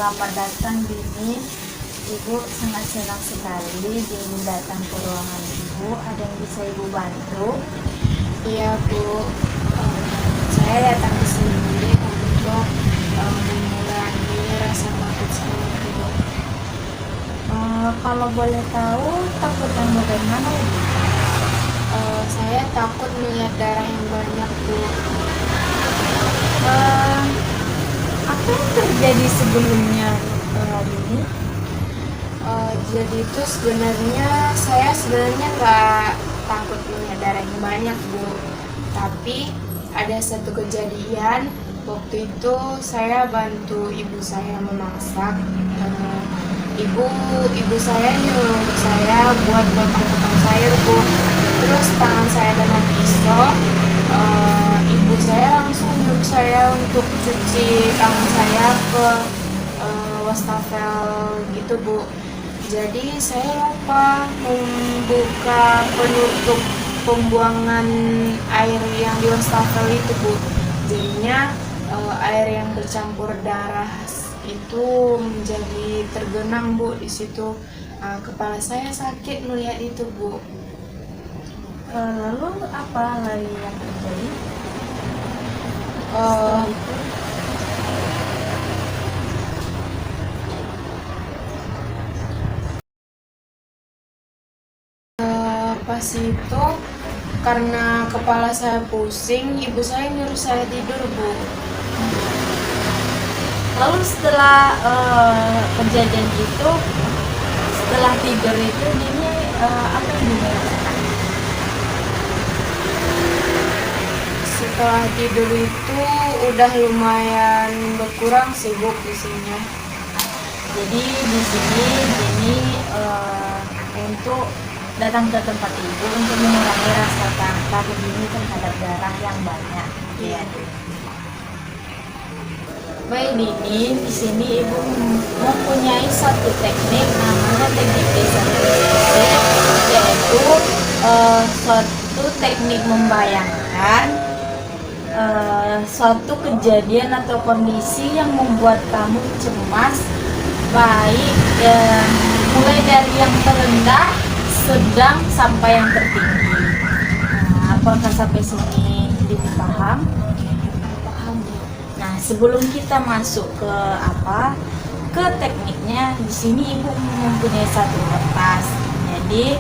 Selamat datang Bini. Ibu sangat senang sekali Bini datang ke ruangan Ibu. Ada yang bisa Ibu bantu? Iya Bu, saya datang ke sini untuk mengurangi rasa takut saya Bu. Kalau boleh tahu takut yang bagaimana Ibu? Saya takut melihat darah yang banyak Bu. Eh, Apa yang terjadi sebelumnya Bini? Jadi itu saya sebenarnya nggak takut melihat darah yang banyak Bu. Tapi ada satu kejadian waktu itu saya bantu ibu saya memasak. Ibu saya nyuruh saya buat potong-potong sayur Bu. Terus tangan saya kena pisau. Ibu saya langsung nyuruh saya untuk cuci tangan saya ke wastafel gitu Bu. Jadi saya lupa membuka penutup pembuangan air yang di wastafel itu Bu. Jadinya air yang bercampur darah itu menjadi tergenang Bu di situ. Kepala saya sakit melihat itu Bu. Lalu apa lagi yang terjadi Eh, setelah itu? Pas itu karena kepala saya pusing, ibu saya nyuruh saya tidur Bu. Lalu setelah kejadian itu, setelah tidur itu Bini apa yang Bini rasakan? Setelah tidur itu udah lumayan berkurang sibuk di sini. Jadi di sini Bini untuk datang ke tempat Ibu untuk mengurangi rasa takut Bini terhadap darah yang banyak. Iya. Baik Bini, di sini Ibu mempunyai satu teknik namanya teknik visualisasi, yaitu suatu teknik membayangkan suatu kejadian atau kondisi yang membuat kamu cemas, baik mulai dari yang terendah, sedang sampai yang tertinggi. Apakah sampai sini Bini paham? Paham Bu. Nah, sebelum kita masuk ke tekniknya, di sini Ibu mempunyai satu kertas. Jadi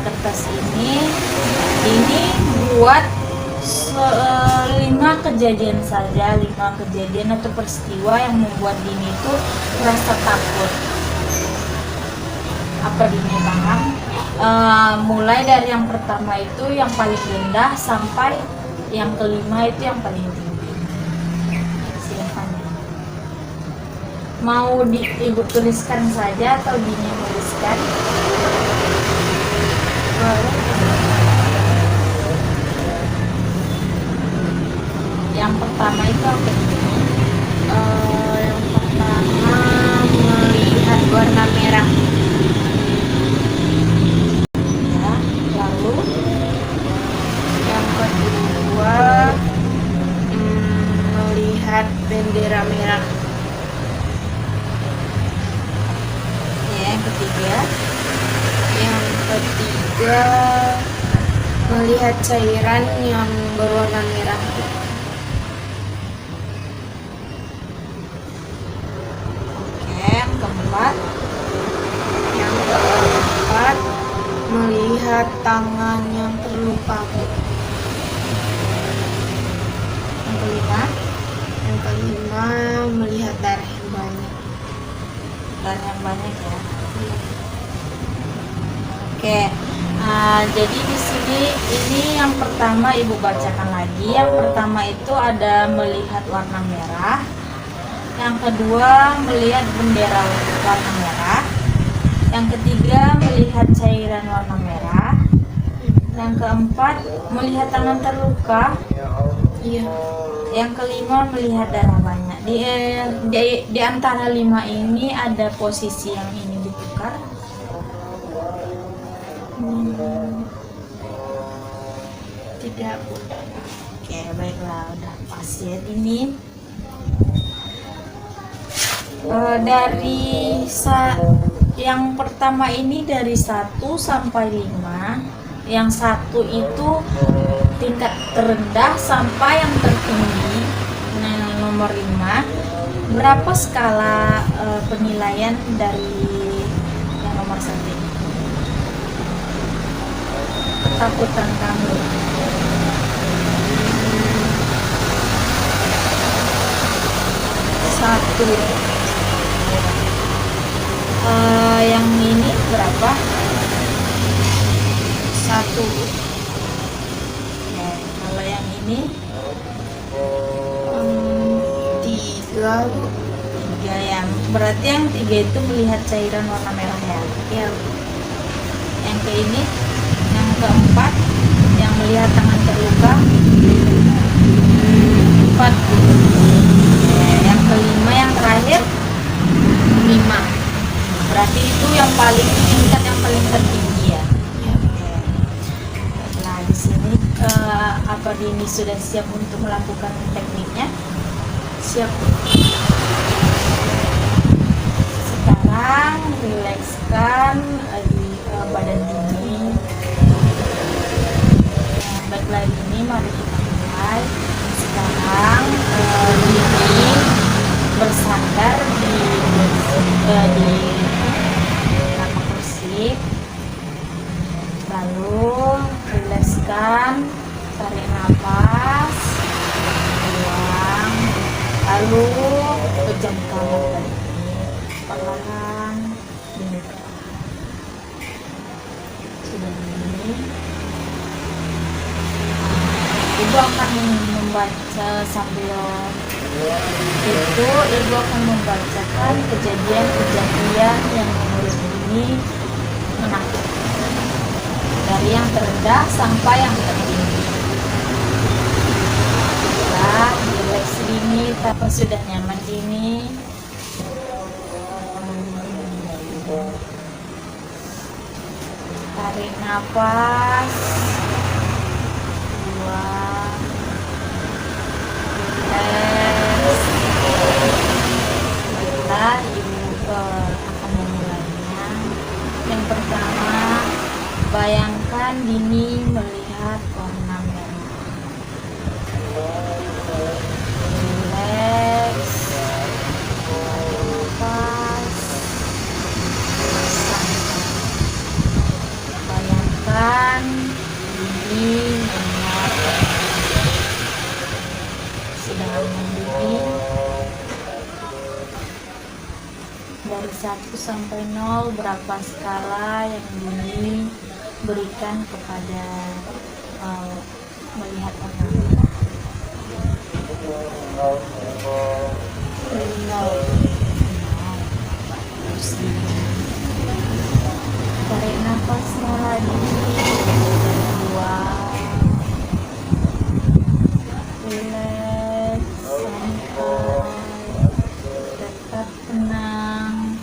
kertas ini buat 5 kejadian saja, 5 kejadian atau peristiwa yang membuat Bini itu merasa takut. Apa Bini paham? Mulai dari yang pertama itu yang paling rendah sampai yang kelima itu yang paling tinggi. Silakan. Mau Ibu tuliskan saja atau Bini tuliskan? Yang pertama itu apa Bini? Yang pertama melihat warna merah. Ya, lalu Yang kedua melihat bendera merah. ya, yang ketiga, Yang ketiga melihat cairan yang berwarna merah. yang keempat, Yang keempat melihat tangan yang terluka. yang kelima, Yang kelima melihat darah yang banyak. dan yang banyak ya. Oke, jadi di sini ini yang pertama Ibu bacakan lagi. Yang pertama itu ada melihat warna merah. Yang kedua melihat bendera warna merah. Yang ketiga melihat cairan warna merah. Yang keempat melihat tangan terluka. Iya. Yang kelima melihat darah banyak. Di antara 5 ini ada posisi yang ini ditukar. Tidak Bu. Oke, baiklah, udah pas ya ini. Dari yang pertama ini dari 1 sampai 5. Yang 1 itu tingkat terendah sampai yang tertinggi. Nah, nomor 5. Berapa skala penilaian dari yang nomor 1 ini? Ketakutan kamu. Satu. Yang ini berapa? 1. Ya, kalau yang ini 3, Bu. 3. Yang berarti yang 3 itu melihat cairan warna merah ya. Ya, Yang ke ini, yang keempat, yang melihat tangan terluka 4. Yang kelima, yang terakhir 5. Berarti itu yang paling tingkat yang paling tertinggi ya. ya. Nah, di sini apa Dini sudah siap untuk melakukan tekniknya? Siap. Sekarang rilekskan di badan Dini. Baiklah Dini, mari kita mulai. Sekarang Dini bersandar di tapak kursi. Lalu rilekskan, tarik nafas, buang, lalu pejamkan mata ini perlahan dibuka. Sudah ini, ibu akan membaca sambil itu ibu akan membacakan kejadian-kejadian yang menurut ini menakutkan dari yang terendah sampai yang tertinggi. Nah, relax ini, apa sudah nyaman ini? Tarik nafas, buang, relax. Baiklah, ibu akan memulainya. Yang pertama, bayangkan Dini melihat warna merah. Relax, tarik nafas, santai. Bayangkan Dini melihat sedang mendidih dari 1 sampai 0. Berapa skala yang Dini berikan kepada melihat warna merah? 0. Tarik nafasnya lagi, 2. Relax, santai, tetap tenang,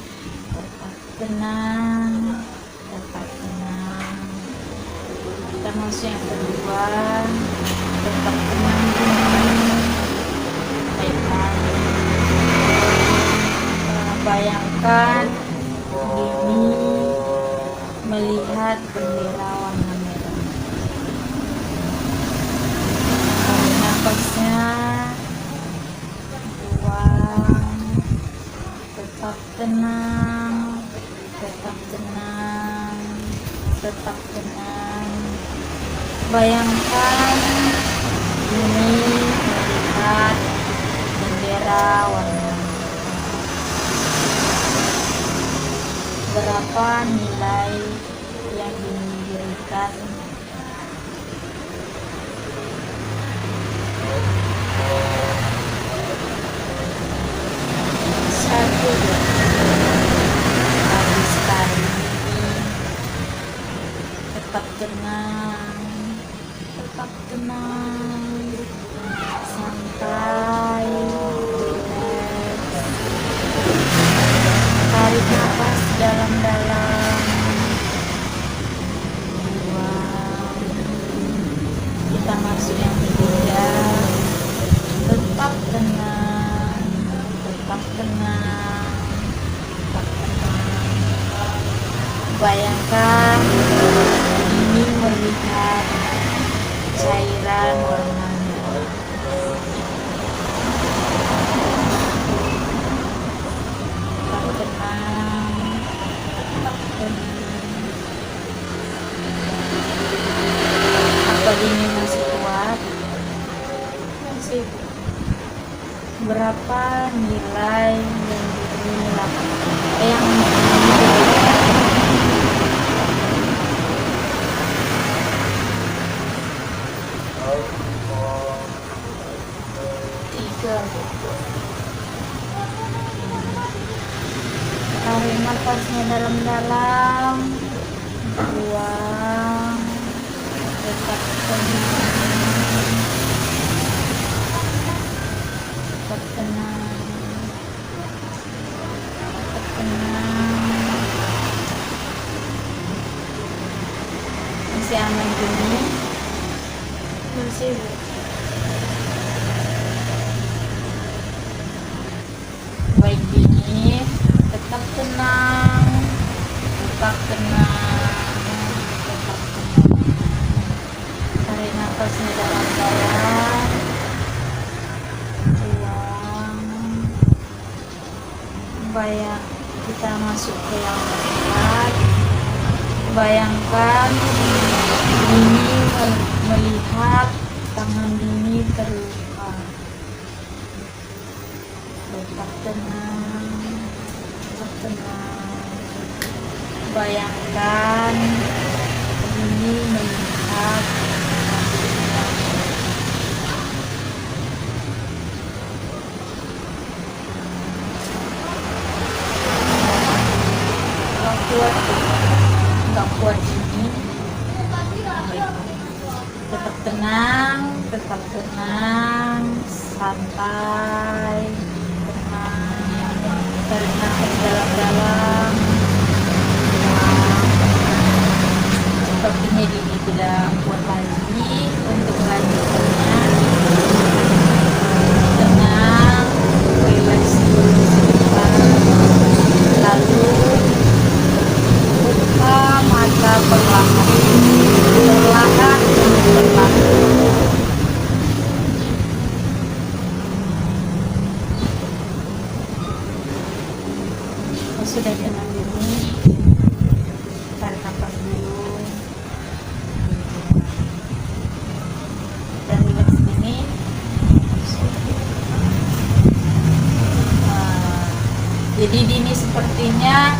tetap tenang, tetap tenang. Kita masuk yang kedua, tetap tenang dulu. Baiklah, bayangkan ini melihat bendera warna merah. Tarik nafasnya, buang, tetap tenang, tetap tenang, tetap tenang. Bayangkan ini melihat bendera warna merah. Berapa nilai yang diberikan? Satu. Habis sekali. Tetap tenang, tetap tenang, santai, relax. Tarik nafas dalam-dalam, buang. Kita masuk yang ketiga. Tetap tenang, tetap tenang, Bayangkan ini melihat cairan warna merah. Tetap tenang, tetap tenang. Apa ini masih kuat? Masih. Berapa nilai yang dilakukan? Yang tiga. Tarik nafasnya dalam-dalam, buang, tetap tenang, tetap tenang, tetap tenang. Masih aman gini? Masih, Bu. Baik gini, tetap tenang, tetap tenang, tetap tenang. Tarik nafasnya dalam-dalam, buang. Bayang kita masuk ke yang keempat. Bayangkan ini melihat tangan ini terluka. Tetap tenang, tetap tenang. Bayangkan ini melihat nggak kuat, nggak kuat ini. Tetap tenang, tetap tenang, santai, tenang. Tarik nafas dalam-dalam. Sepertinya diri tidak kuat lagi untuk melanjutkannya. Tenang, relax dulu sebentar. Lalu buka mata perlahan, perlahan demi perlahan. Sudah tenang dulu, tarik nafas dulu dan relax ini. Jadi Dini sepertinya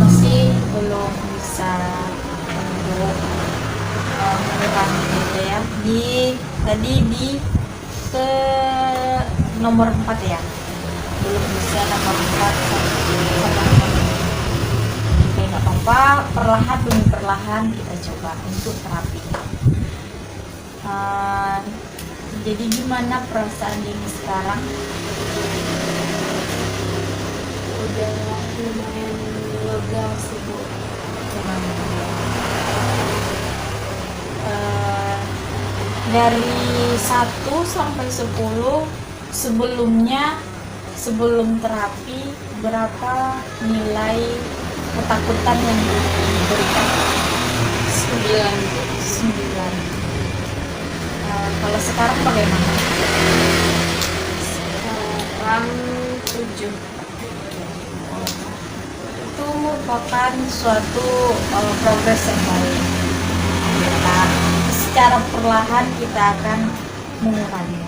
masih belum bisa untuk mengurangi gitu ya. Tadi di ke nomor 4 ya, belum bisa nomor 4 Oke, nggak apa-apa, perlahan demi perlahan kita coba untuk terapi. Jadi gimana perasaan Dini sekarang? Udah lumayan lega sih, Bu. Dari 1 sampai 10 sebelum terapi, berapa nilai ketakutan yang diberikan? 9. 9. Kalau sekarang bagaimana? Sekarang 7. Itu merupakan suatu progres yang baik. Nah, secara perlahan kita akan mengurangi.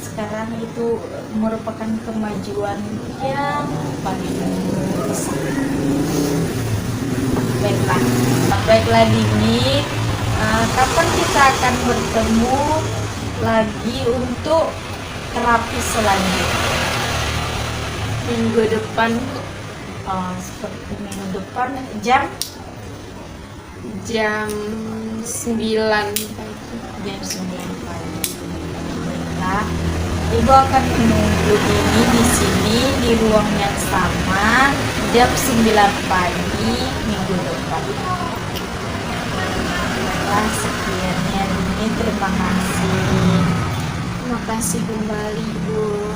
Sekarang itu merupakan kemajuan yang paling besar. Baiklah Dini, kapan kita akan bertemu lagi untuk terapi selanjutnya? Minggu depan, Seperti minggu depan jam jam 9 pagi. jam 9 pagi. Nah, Ibu akan menunggu Dini di sini di ruang yang sama jam 9 pagi minggu depan. Nah, sekiannya Dini, terima kasih. Terima kasih kembali, Bu.